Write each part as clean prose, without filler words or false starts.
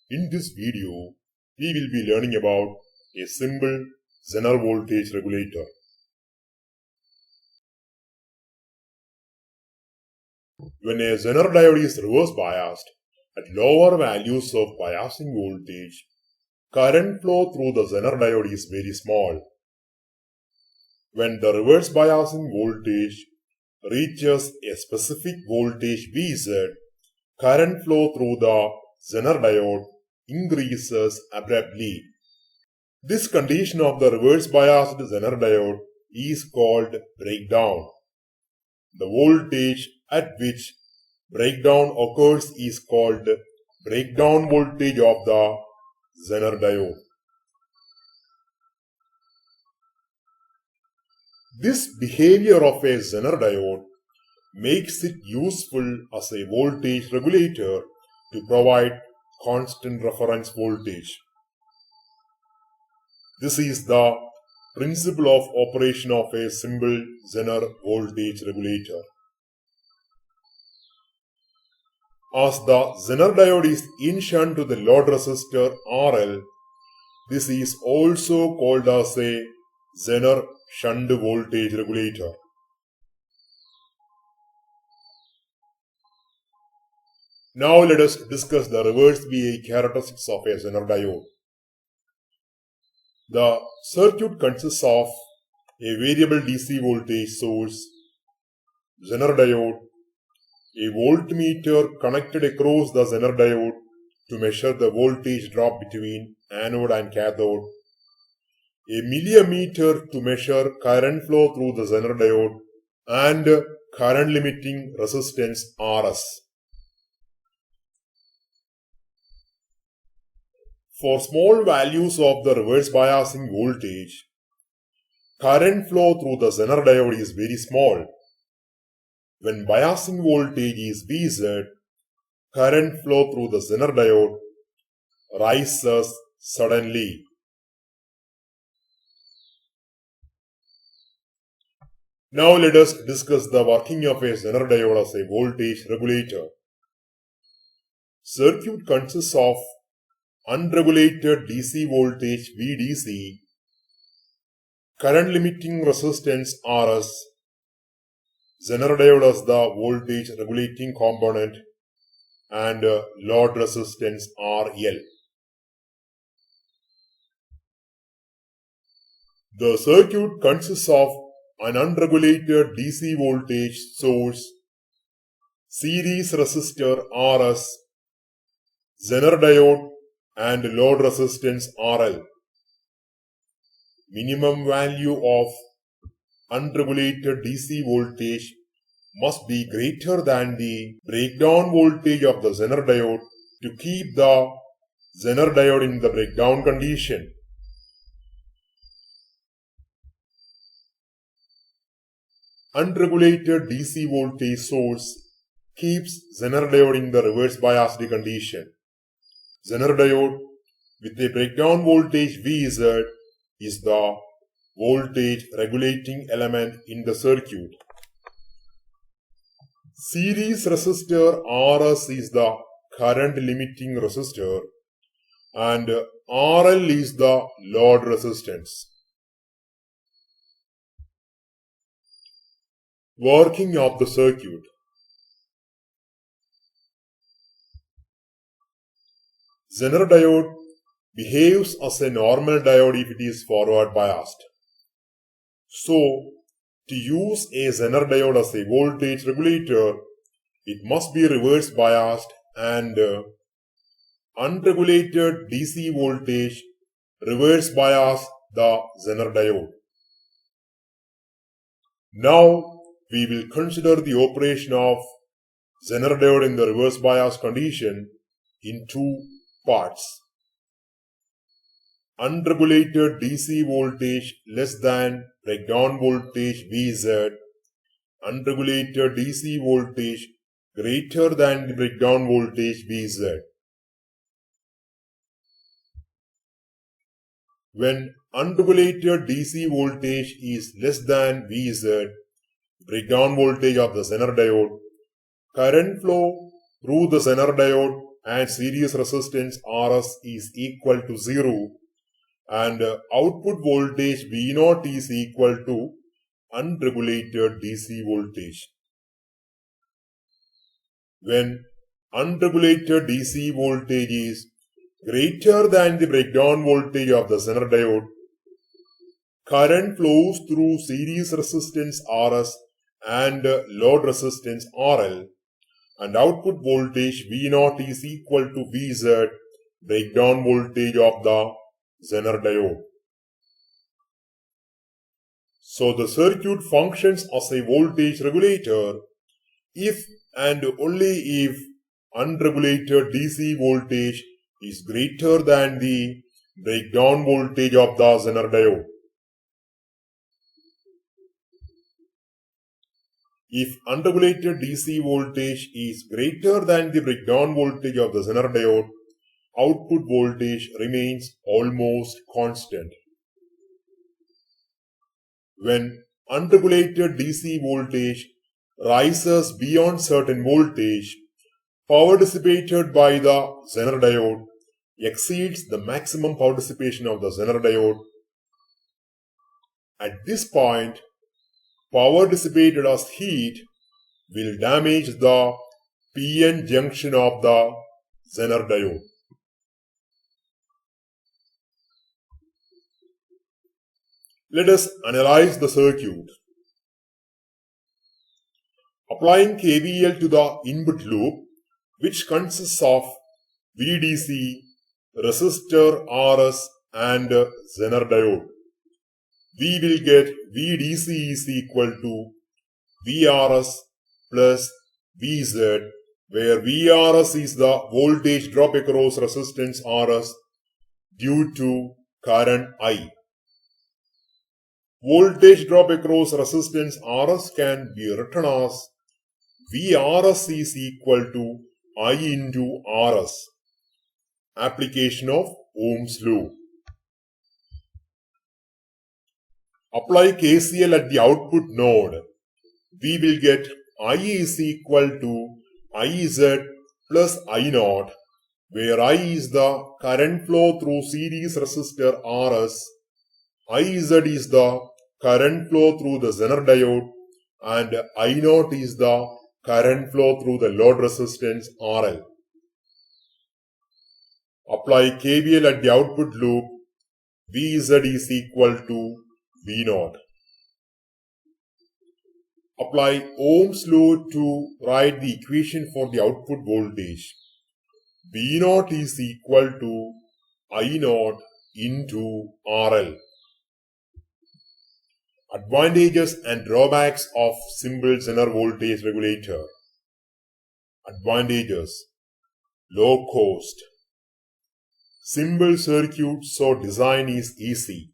In this video, we will be learning about a simple Zener voltage regulator. When a Zener diode is reverse biased at lower values of biasing voltage, current flow through the Zener diode is very small. When the reverse biasing voltage reaches a specific voltage Vz, current flow through the Zener diode increases abruptly. This condition of the reverse biased Zener diode is called breakdown. The voltage at which breakdown occurs is called breakdown voltage of the Zener diode. This behavior of a Zener diode makes it useful as a voltage regulator to provide constant reference voltage. This is the principle of operation of a simple Zener voltage regulator. As the Zener diode is in shunt to the load resistor RL, this is also called as a Zener shunt voltage regulator. Now let us discuss the reverse VI characteristics of a Zener diode. The circuit consists of a variable DC voltage source, Zener diode, a voltmeter connected across the Zener diode to measure the voltage drop between anode and cathode, a millimeter to measure current flow through the Zener diode, and current limiting resistance Rs. For small values of the reverse biasing voltage, current flow through the Zener diode is very small. When biasing voltage is Vz, current flow through the Zener diode rises suddenly. Now let us discuss the working of a Zener diode as a voltage regulator. Circuit consists of unregulated DC voltage VDC, current limiting resistance Rs, Zener diode as the voltage regulating component, and load resistance RL. The circuit consists of an unregulated DC voltage source, series resistor Rs, Zener diode, and load resistance RL. Minimum value of unregulated DC voltage must be greater than the breakdown voltage of the Zener diode to keep the Zener diode in the breakdown condition. Unregulated DC voltage source keeps Zener diode in the reverse biased condition. Zener diode with a breakdown voltage Vz is the voltage regulating element in the circuit. Series resistor Rs is the current limiting resistor and RL is the load resistance. Working of the circuit. Zener diode behaves as a normal diode if it is forward biased. So, to use a Zener diode as a voltage regulator, it must be reverse biased and unregulated DC voltage reverse bias the Zener diode. Now, we will consider the operation of Zener diode in the reverse bias condition in two parts. Unregulated DC voltage less than breakdown voltage Vz, unregulated DC voltage greater than the breakdown voltage Vz. When unregulated DC voltage is less than Vz, breakdown voltage of the Zener diode, current flow through the Zener diode and series resistance Rs is equal to 0 and output voltage V0 is equal to unregulated DC voltage. When unregulated DC voltage is greater than the breakdown voltage of the Zener diode, current flows through series resistance Rs and load resistance RL, and output voltage V0 is equal to Vz, breakdown voltage of the Zener diode. So the circuit functions as a voltage regulator if and only if unregulated DC voltage is greater than the breakdown voltage of the Zener diode. If unregulated DC voltage is greater than the breakdown voltage of the Zener diode, output voltage remains almost constant. When unregulated DC voltage rises beyond certain voltage, power dissipated by the Zener diode exceeds the maximum power dissipation of the Zener diode. At this point, power dissipated as heat will damage the PN junction of the Zener diode. Let us analyze the circuit. Applying KVL to the input loop, which consists of VDC, resistor Rs and Zener diode, we will get VDC is equal to VRS plus Vz, where VRS is the voltage drop across resistance Rs due to current I. Voltage drop across resistance Rs can be written as VRS is equal to I into Rs. Application of Ohm's law. Apply KCL at the output node. We will get I is equal to Iz plus I0, where I is the current flow through series resistor Rs, Iz is the current flow through the Zener diode, and I0 is the current flow through the load resistance RL. Apply KVL at the output loop. Vz is equal to V0. Apply Ohm's law to write the equation for the output voltage. V0 is equal to I0 into RL. Advantages and drawbacks of simple Zener voltage regulator. Advantages: low cost. Simple circuit, so design is easy.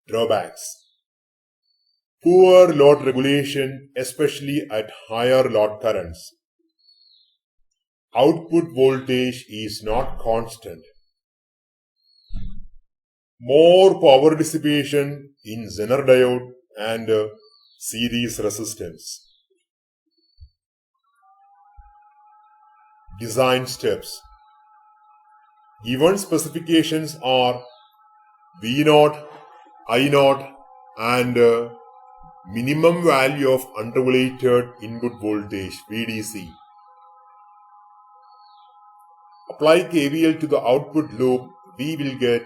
Drawbacks: poor load regulation, especially at higher load currents. Output voltage is not constant. More power dissipation in Zener diode and series resistance. Design steps. Given specifications are V0, I0 and minimum value of unregulated input voltage VDC. Apply KVL to the output loop. We will get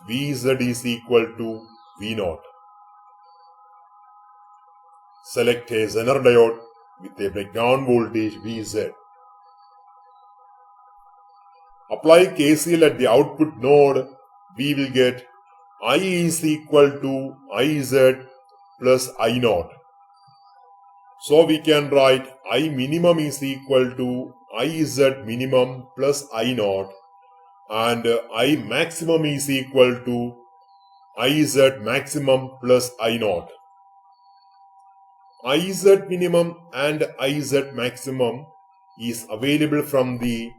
Vz is equal to V0. Select a Zener diode with a breakdown voltage Vz. Apply KCL at the output node. We will get I is equal to Iz plus I0. So we can write I minimum is equal to Iz minimum plus I0 and I maximum is equal to Iz maximum plus I0. Iz minimum and Iz maximum is available from the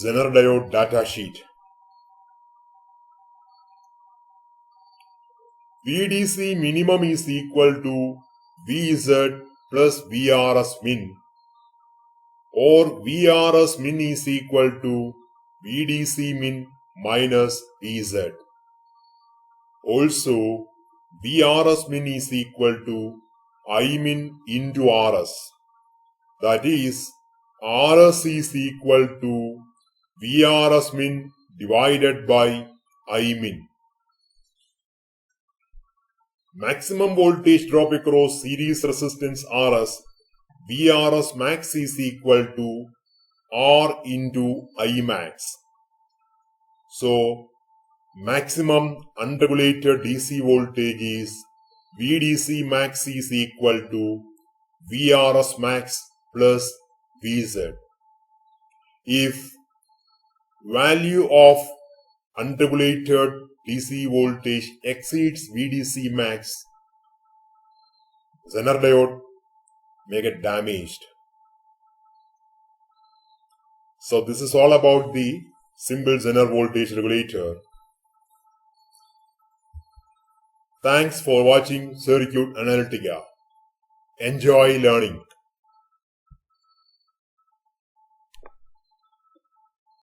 Zener diode datasheet. VDC minimum is equal to Vz plus VRS min. or VRS min is equal to VDC min minus VZ. Also, VRS min is equal to I min into RS. That is, RS is equal to VRS min divided by I min. Maximum voltage drop across series resistance Rs, VRS max is equal to R into I max. So, maximum unregulated DC voltage is VDC max is equal to VRS max plus VZ. If value of unregulated DC voltage exceeds VDC max, Zener diode may get damaged. So this is all about the simple Zener voltage regulator. Thanks for watching Circuit Analytica. Enjoy learning.